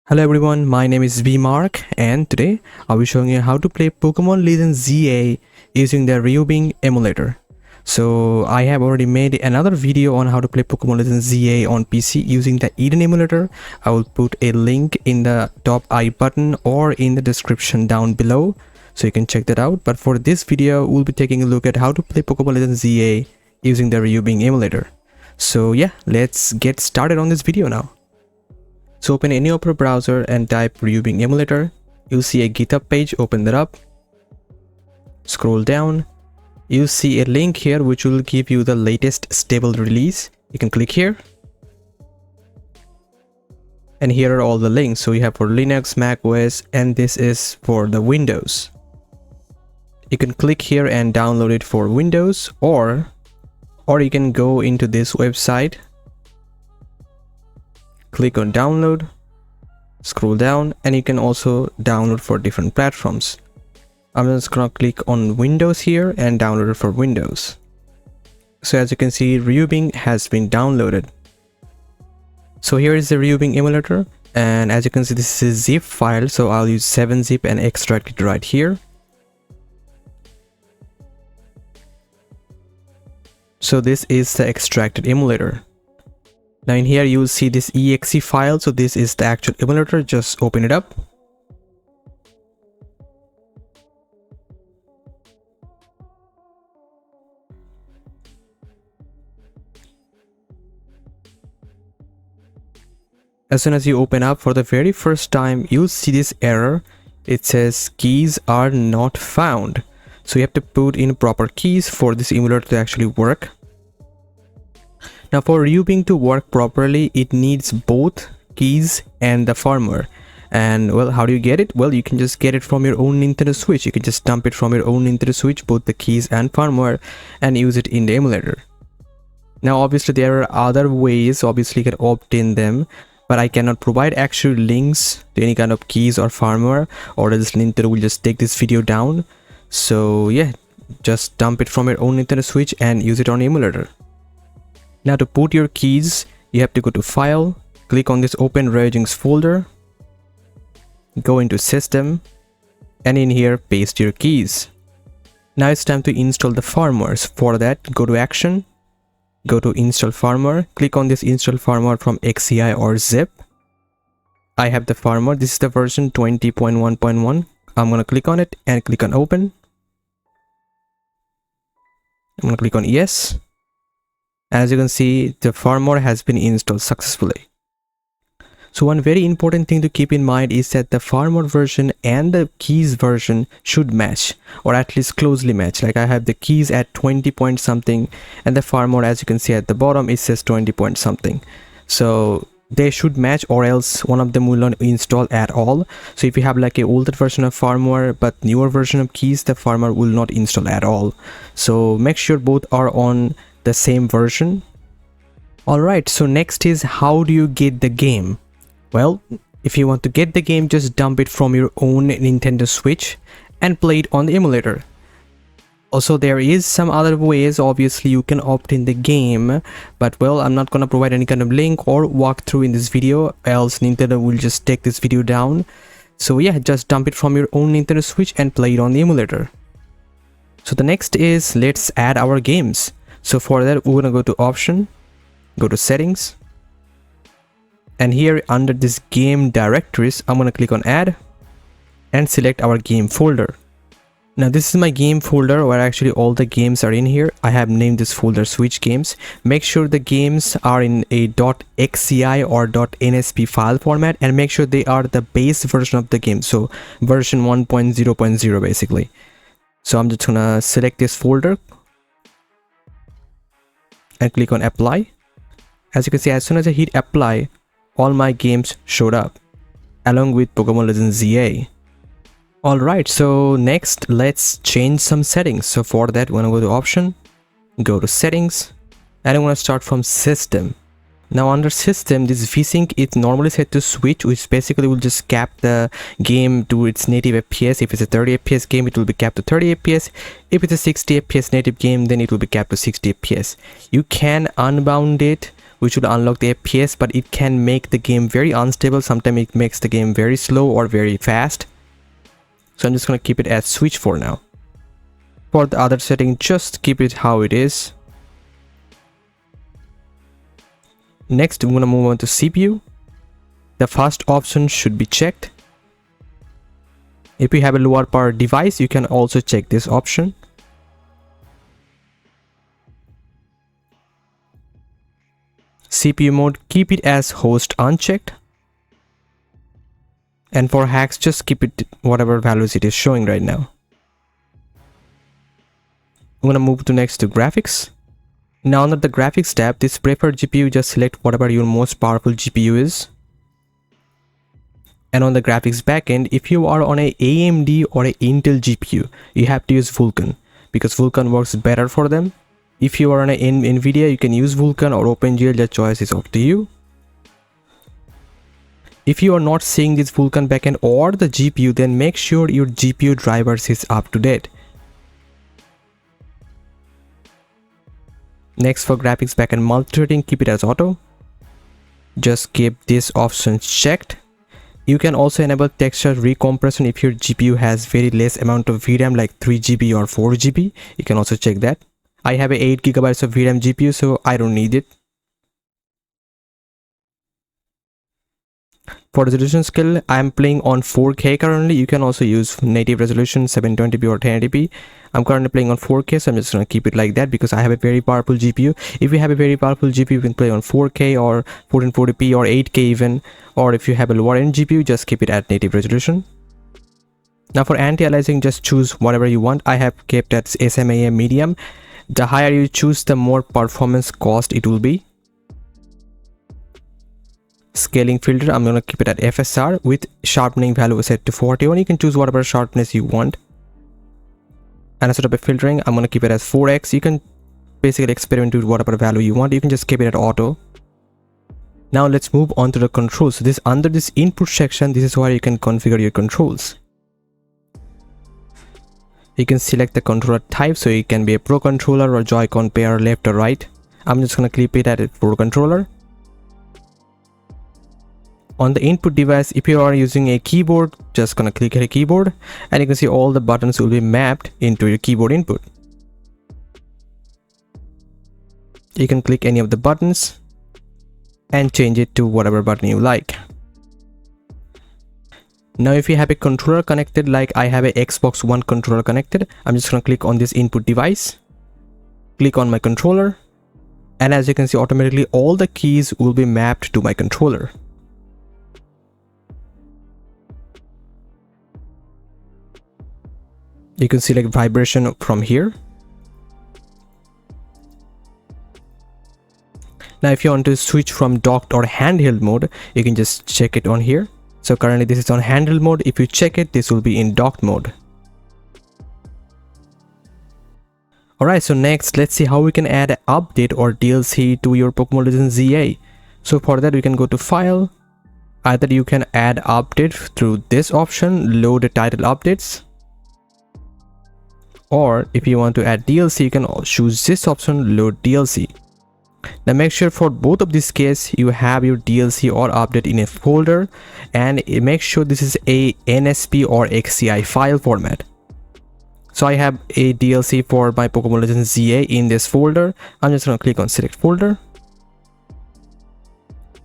Hello everyone, my name is VMark and today I'll be showing you how to play Pokemon Legends ZA using the Ryubing Emulator. So I have already made another video on how to play Pokemon Legends ZA on PC using the Eden emulator. I will put a link in the top I button or in the description down below so you can check that out. But for this video, we'll be taking a look at how to play Pokemon Legends ZA using the Ryubing emulator. So yeah, let's get started on this video now. So open any Opera browser and type Ryubing Emulator. You'll see a GitHub page, open that up. Scroll down. You'll see a link here which will give you the latest stable release. You can click here. And here are all the links. So you have for Linux, Mac OS, and this is for the Windows. You can click here and download it for Windows, or you can go into this website. Click on download, scroll down, and you can also download for different platforms. I'm just gonna click on Windows here and download it for Windows. So as you can see, Ryubing has been downloaded. So here is the Ryubing emulator, and as you can see, this is a zip file, so I'll use 7-zip and extract it right here. So this is the extracted emulator. Now in here you will see this exe file, so this is the actual emulator. Just open it up. As soon as you open up for the very first time, you'll see this error. It says keys are not found. So you have to put in proper keys for this emulator to actually work. Now for Ryubing to work properly, it needs both keys and the firmware. And well, how do you get it? Well, you can just get it from your own Nintendo Switch. You can just dump it from your own Nintendo Switch, both the keys and firmware, and use it in the emulator. Now obviously there are other ways, obviously you can opt in them, but I cannot provide actual links to any kind of keys or firmware, or else Nintendo will just take this video down. So yeah, just dump it from your own Nintendo Switch and use it on emulator. Now to put your keys, you have to go to File, click on this Open Ryubing's folder, go into System, and in here paste your keys. Now it's time to install the firmware. For that, go to Action, go to Install Firmware, click on this Install Firmware from XCI or Zip. I have the firmware, this is the version 20.1.1. I'm gonna click on it and click on Open. I'm gonna click on Yes. As you can see, the firmware has been installed successfully. So one very important thing to keep in mind is that the firmware version and the keys version should match, or at least closely match. Like I have the keys at 20 point something, and the firmware, as you can see at the bottom, it says 20 point something. So they should match, or else one of them will not install at all. So if you have like a older version of firmware but newer version of keys, the firmware will not install at all. So make sure both are on the same version. Alright, so next is how do you get the game? Well, if you want to get the game, just dump it from your own Nintendo Switch and play it on the emulator. Also, there is some other ways. Obviously you can opt in the game, but well, I'm not gonna provide any kind of link or walkthrough in this video, else Nintendo will just take this video down. So yeah, just dump it from your own Nintendo Switch and play it on the emulator. So the next is, let's add our games. So for that, we're gonna go to Option, go to Settings, and here under this game directories, I'm gonna click on Add and select our game folder. Now this is my game folder where actually all the games are in here. I have named this folder Switch Games. Make sure the games are in a .xci or .nsp file format, and make sure they are the base version of the game, so version 1.0.0 basically. So I'm just gonna select this folder and click on Apply. As you can see, as soon as I hit Apply, all my games showed up along with Pokemon Legends ZA. Alright, so next let's change some settings. So for that, we're gonna go to Option, go to Settings, and I'm gonna start from System. Now under system, this vsync is normally set to switch, which basically will just cap the game to its native FPS. If it's a 30 FPS game, it will be capped to 30 FPS. If it's a 60 FPS native game, then it will be capped to 60 FPS. You can unbound it, which will unlock the FPS, but it can make the game very unstable. Sometimes it makes the game very slow or very fast. So I'm just going to keep it as switch for now. For the other setting, just keep it how it is. Next, I'm going to move on to CPU. The first option should be checked. If you have a lower power device, you can also check this option. CPU mode, keep it as host unchecked. And for hacks, just keep it whatever values it is showing right now. I'm going to move to next to graphics. Now under the graphics tab, this preferred GPU, just select whatever your most powerful GPU is. And on the graphics backend, if you are on a AMD or a Intel GPU, you have to use Vulkan because Vulkan works better for them. If you are on a NVIDIA, you can use Vulkan or OpenGL, the choice is up to you. If you are not seeing this Vulkan backend or the GPU, then make sure your GPU drivers is up to date. Next, for graphics backend multi-threading, keep it as auto. Just keep this option checked. You can also enable texture recompression if your GPU has very less amount of VRAM like 3 GB or 4 GB. You can also check that. I have a 8 GB of VRAM GPU, so I don't need it. For resolution scale, I am playing on 4K currently. You can also use native resolution 720p or 1080p. I'm currently playing on 4K, so I'm just going to keep it like that because I have a very powerful GPU. If you have a very powerful GPU, you can play on 4K or 1440p or 8K even. Or if you have a lower end GPU, just keep it at native resolution. Now for anti-aliasing, just choose whatever you want. I have kept at SMA medium. The higher you choose, the more performance cost it will be. Scaling filter, I'm going to keep it at FSR with sharpening value set to 41. You can choose whatever sharpness you want. And as sort of a filtering, I'm going to keep it as 4x. You can basically experiment with whatever value you want. You can just keep it at auto. Now let's move on to the controls. So this under this input section, this is where you can configure your controls. You can select the controller type, so it can be a Pro controller or Joy-Con pair, left or right. I'm just going to keep it at a Pro controller. On the input device, if you are using a keyboard, just gonna click a keyboard and you can see all the buttons will be mapped into your keyboard input. You can click any of the buttons and change it to whatever button you like. Now if you have a controller connected, like I have a Xbox One controller connected, I'm just gonna click on this input device, click on my controller, and as you can see, automatically all the keys will be mapped to my controller. You can select vibration from here. Now if you want to switch from docked or handheld mode, you can just check it on here. So currently this is on handheld mode. If you check it, this will be in docked mode. Alright, so next let's see how we can add an update or DLC to your Pokemon Legends ZA. So for that we can go to file. Either you can add update through this option, load title updates. Or if you want to add DLC, you can choose this option, load DLC. Now make sure for both of these cases you have your DLC or update in a folder, and make sure this is a NSP or XCI file format. So I have a DLC for my Pokemon Legends ZA in this folder. I'm just going to click on select folder.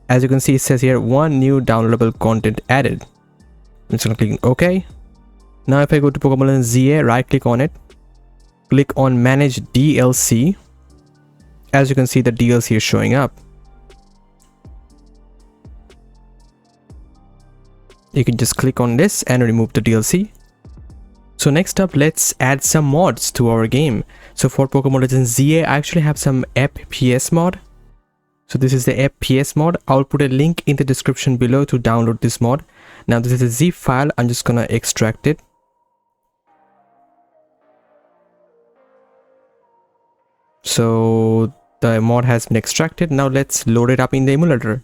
As you can see, it says here one new downloadable content added. I'm just going to click on OK. Now if I go to Pokemon Legends ZA, right click on it, click on manage DLC. As you can see, the DLC is showing up. You can just click on this and remove the DLC. So next up, let's add some mods to our game. So for Pokemon Legends ZA, I actually have some FPS mod. So this is the FPS mod. I'll put a link in the description below to download this mod. Now this is a zip file. I'm just gonna extract it. So The mod has been extracted. Now let's load it up in the emulator.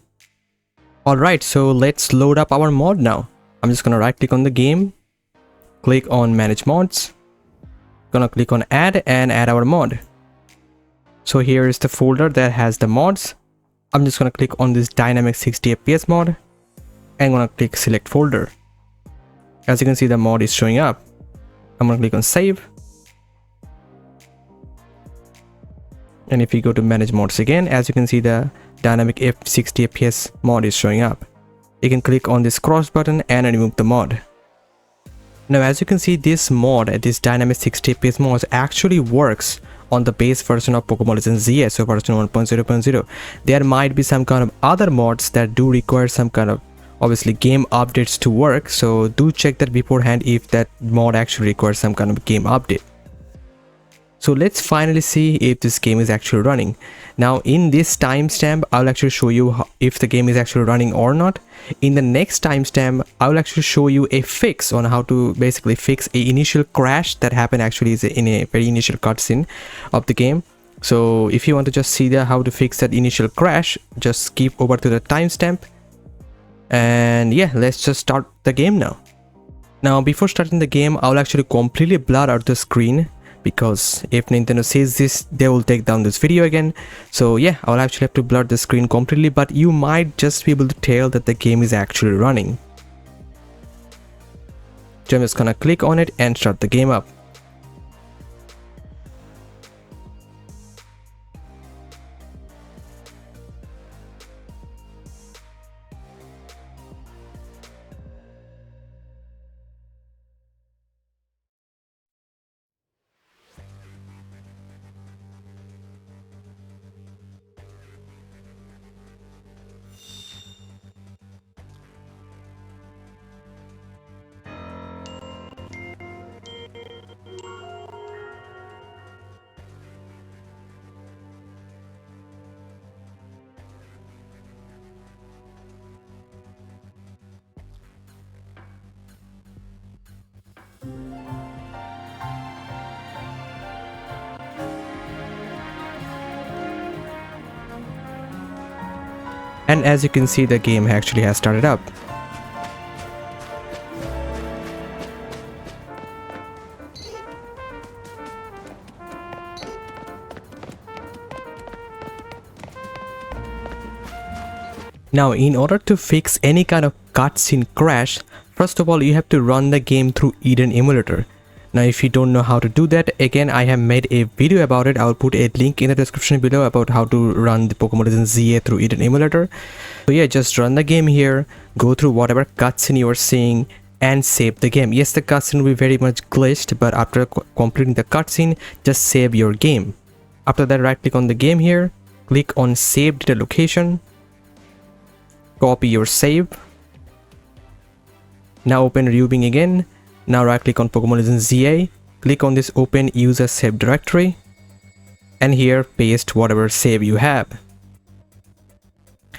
Alright, so let's load up our mod now. I'm just gonna right click on the game, click on manage mods, gonna click on add and add our mod. So here is the folder that has the mods. I'm just gonna click on this dynamic 60 fps mod and gonna click select folder. As you can see, the mod is showing up. I'm gonna click on save. And if you go to manage mods again, as you can see, the dynamic 60 fps mod is showing up. You can click on this cross button and remove the mod. Now as you can see, this mod, this dynamic 60 fps mod actually works on the base version of Pokemon Legends ZA, so version 1.0.0. There might be some kind of other mods that do require some kind of obviously game updates to work, so do check that beforehand if that mod actually requires some kind of game update. So let's finally see if this game is actually running. Now in this timestamp, I'll actually show you if the game is actually running or not. In the next timestamp, I will actually show you a fix on how to basically fix a initial crash that happened actually in a very initial cutscene of the game. So if you want to just see how to fix that initial crash, just skip over to the timestamp. And yeah, let's just start the game now. Now before starting the game, I'll actually completely blur out the screen, because if Nintendo sees this, they will take down this video again. So yeah, I'll actually have to blur the screen completely, but you might just be able to tell that the game is actually running. So I'm just gonna click on it and start the game up. And as you can see, the game actually has started up. Now in order to fix any kind of cutscene crash, first of all you have to run the game through Eden Emulator. Now if you don't know how to do that, again I have made a video about it. I'll put a link in the description below about how to run the Pokemon Legends ZA through Eden Emulator. So yeah, just run the game here, go through whatever cutscene you are seeing and save the game. Yes, the cutscene will be very much glitched, but after completing the cutscene, just save your game. After that, right click on the game here, click on save data location, copy your save. Now open Ryubing again. Now right click on Pokemon Legends ZA, click on this open user save directory, and here paste whatever save you have.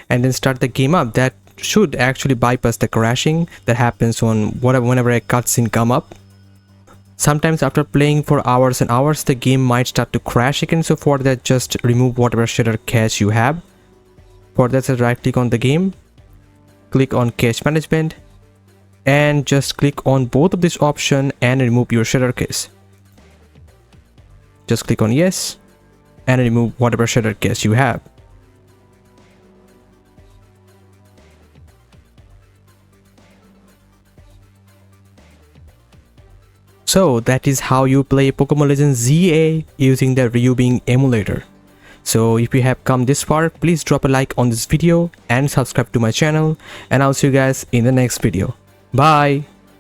And then start the game up. That should actually bypass the crashing that happens on whenever a cutscene come up. Sometimes after playing for hours and hours, the game might start to crash again. So for that, just remove whatever shader cache you have. For that, just right click on the game, click on cache management, and just click on both of this option and remove your shader cache. Just click on yes and remove whatever shader cache you have. So that is how you play Pokemon Legends ZA using the Ryubing Emulator. So if you have come this far, please drop a like on this video and subscribe to my channel, and I'll see you guys in the next video. Bye!